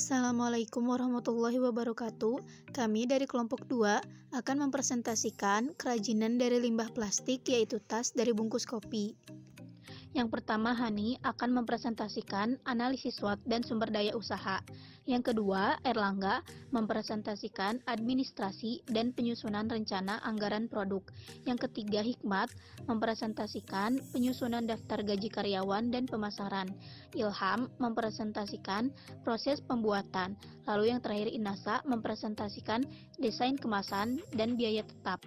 Assalamualaikum warahmatullahi wabarakatuh. Kami dari kelompok 2 akan mempresentasikan kerajinan dari limbah plastik, yaitu tas dari bungkus kopi. Yang pertama, Hani akan mempresentasikan analisis SWOT dan sumber daya usaha. Yang kedua, Erlangga mempresentasikan administrasi dan penyusunan rencana anggaran produk. Yang ketiga, Hikmat mempresentasikan penyusunan daftar gaji karyawan dan pemasaran. Ilham mempresentasikan proses pembuatan. Lalu yang terakhir, Inasa mempresentasikan desain kemasan dan biaya tetap.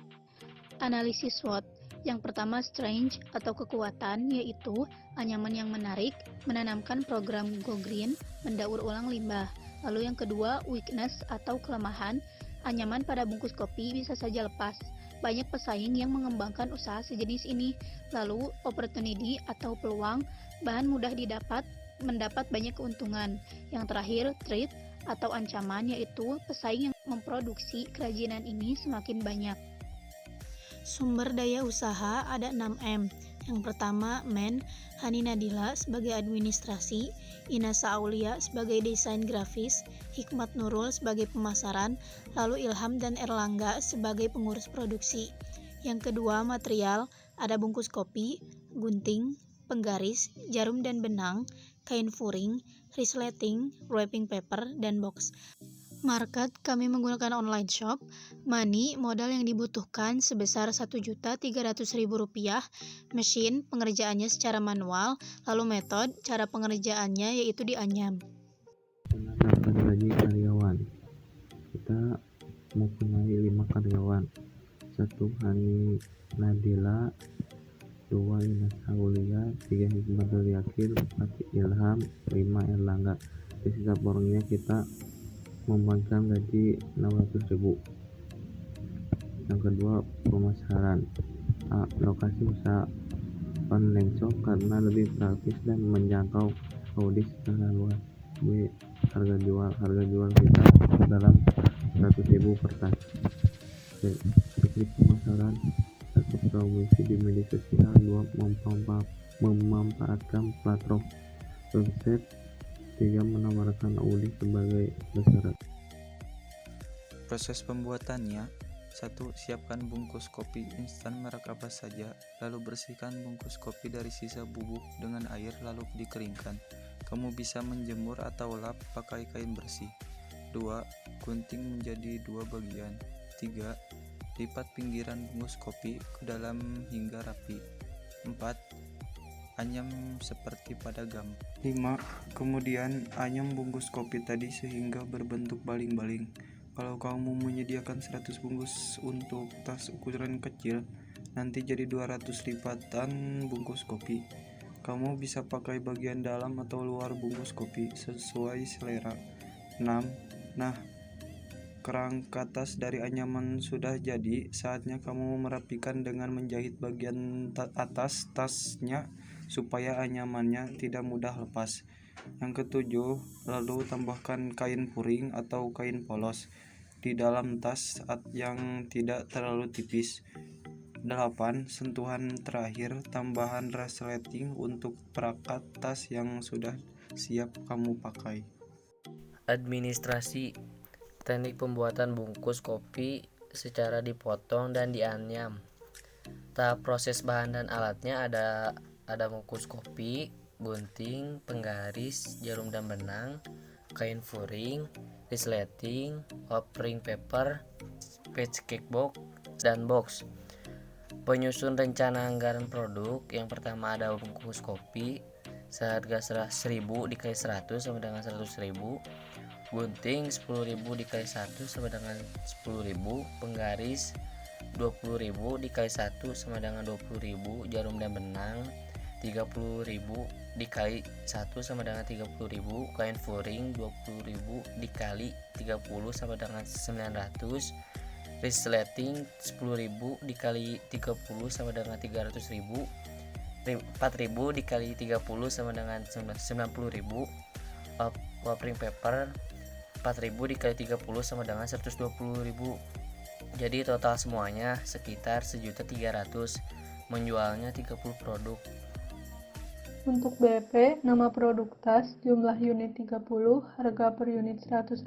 Analisis SWOT. Yang pertama, strength atau kekuatan, yaitu anyaman yang menarik, menanamkan program Go Green, mendaur ulang limbah. Lalu yang kedua, weakness atau kelemahan, anyaman pada bungkus kopi bisa saja lepas. Banyak pesaing yang mengembangkan usaha sejenis ini. Lalu opportunity atau peluang, bahan mudah didapat, mendapat banyak keuntungan. Yang terakhir, threat atau ancaman, yaitu pesaing yang memproduksi kerajinan ini semakin banyak. Sumber daya usaha ada 6M. Yang pertama, Hani Nadila sebagai administrasi, Inasa Aulia sebagai desain grafis, Hikmat Nurul sebagai pemasaran, lalu Ilham dan Erlangga sebagai pengurus produksi. Yang kedua, material ada bungkus kopi, gunting, penggaris, jarum dan benang, kain furing, resleting, wrapping paper, dan box. Market, kami menggunakan online shop. Money, modal yang dibutuhkan sebesar Rp1.300.000. Mesin, pengerjaannya secara manual. Lalu metode, cara pengerjaannya yaitu dianyam. Menetapkan gaji karyawan. Kita mempunyai 5 karyawan. 1 Hani Nadila, 2 Inasa Aulia, 3 Hikmatul Yakil, 4 Ilham, 5 Erlangga. Di sisa borongnya kita membayarkan gaji 600.000. Yang kedua, pemasaran. A. Lokasi usaha online shop karena lebih praktis dan menjangkau audit secara luas. B. Harga jual kita dalam 100.000 per tas. C. Teknik pemasaran. 1. Promosi di media sosial. 2. Memanfaatkan platform website. 3. Menawarkan audit sebagai syarat. Proses pembuatannya: 1. Siapkan bungkus kopi instan merek apa saja, lalu bersihkan bungkus kopi dari sisa bubuk dengan air lalu dikeringkan. Kamu bisa menjemur atau lap pakai kain bersih. 2. Gunting menjadi 2 bagian. 3. Lipat pinggiran bungkus kopi ke dalam hingga rapi. 4. Anyam seperti pada gambar. 5. Kemudian anyam bungkus kopi tadi sehingga berbentuk baling-baling. Kalau kamu menyediakan 100 bungkus untuk tas ukuran kecil, nanti jadi 200 lipatan bungkus kopi. Kamu bisa pakai bagian dalam atau luar bungkus kopi sesuai selera. 6. Nah, kerangka tas dari anyaman sudah jadi, saatnya kamu merapikan dengan menjahit bagian atas tasnya supaya anyamannya tidak mudah lepas. Yang ketujuh, lalu tambahkan kain puring atau kain polos di dalam tas yang tidak terlalu tipis. 8. Sentuhan terakhir, tambahan resleting untuk perangkat tas yang sudah siap kamu pakai. Administrasi, teknik pembuatan bungkus kopi secara dipotong dan dianyam. Tahap proses bahan dan alatnya ada bungkus kopi, gunting, penggaris, jarum dan benang, kain furing, resleting, wrapping paper, package box, dan box. Penyusun rencana anggaran produk. Yang pertama ada bungkus kopi seharga 1.000 dikali 100 sama dengan 100.000, gunting 10.000 dikali 1 sama dengan 10.000, penggaris 20.000 dikali 1 sama dengan 20.000, jarum dan benang 30.000 dikali 1 sama dengan 30.000, kain furing 20.000 dikali 30 sama dengan 900, resleting 10.000 dikali 30 sama dengan 300.000, 4.000 dikali 30 sama dengan 90.000, wrapping paper 4.000 dikali 30 sama dengan 120.000. Jadi total semuanya sekitar 1.300.000. Menjualnya 30 produk. Untuk BP, nama produk tas, jumlah unit 30, harga per unit 100.000,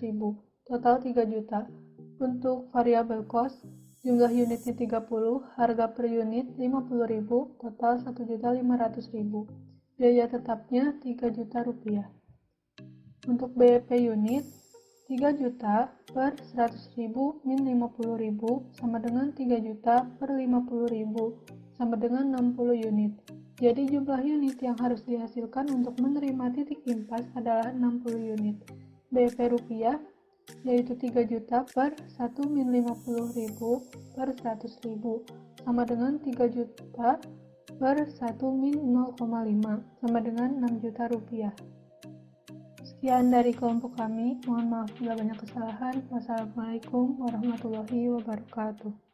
total 3 juta. Untuk variabel cost, jumlah unitnya 30, harga per unit 50.000, total 1.500.000. Biaya tetapnya 3 juta rupiah. Untuk BEP unit, 3 juta per 100.000 min 50.000 sama dengan 3 juta per 50.000 sama dengan 60 unit. Jadi jumlah unit yang harus dihasilkan untuk menerima titik impas adalah 60 unit. BEP rupiah yaitu 3 juta per 1 min 50.000 per 100.000 sama dengan 3 juta per 1 min 0,5 sama dengan 6 juta rupiah. Sekian dari kelompok kami, mohon maaf bila banyak kesalahan. Wassalamualaikum warahmatullahi wabarakatuh.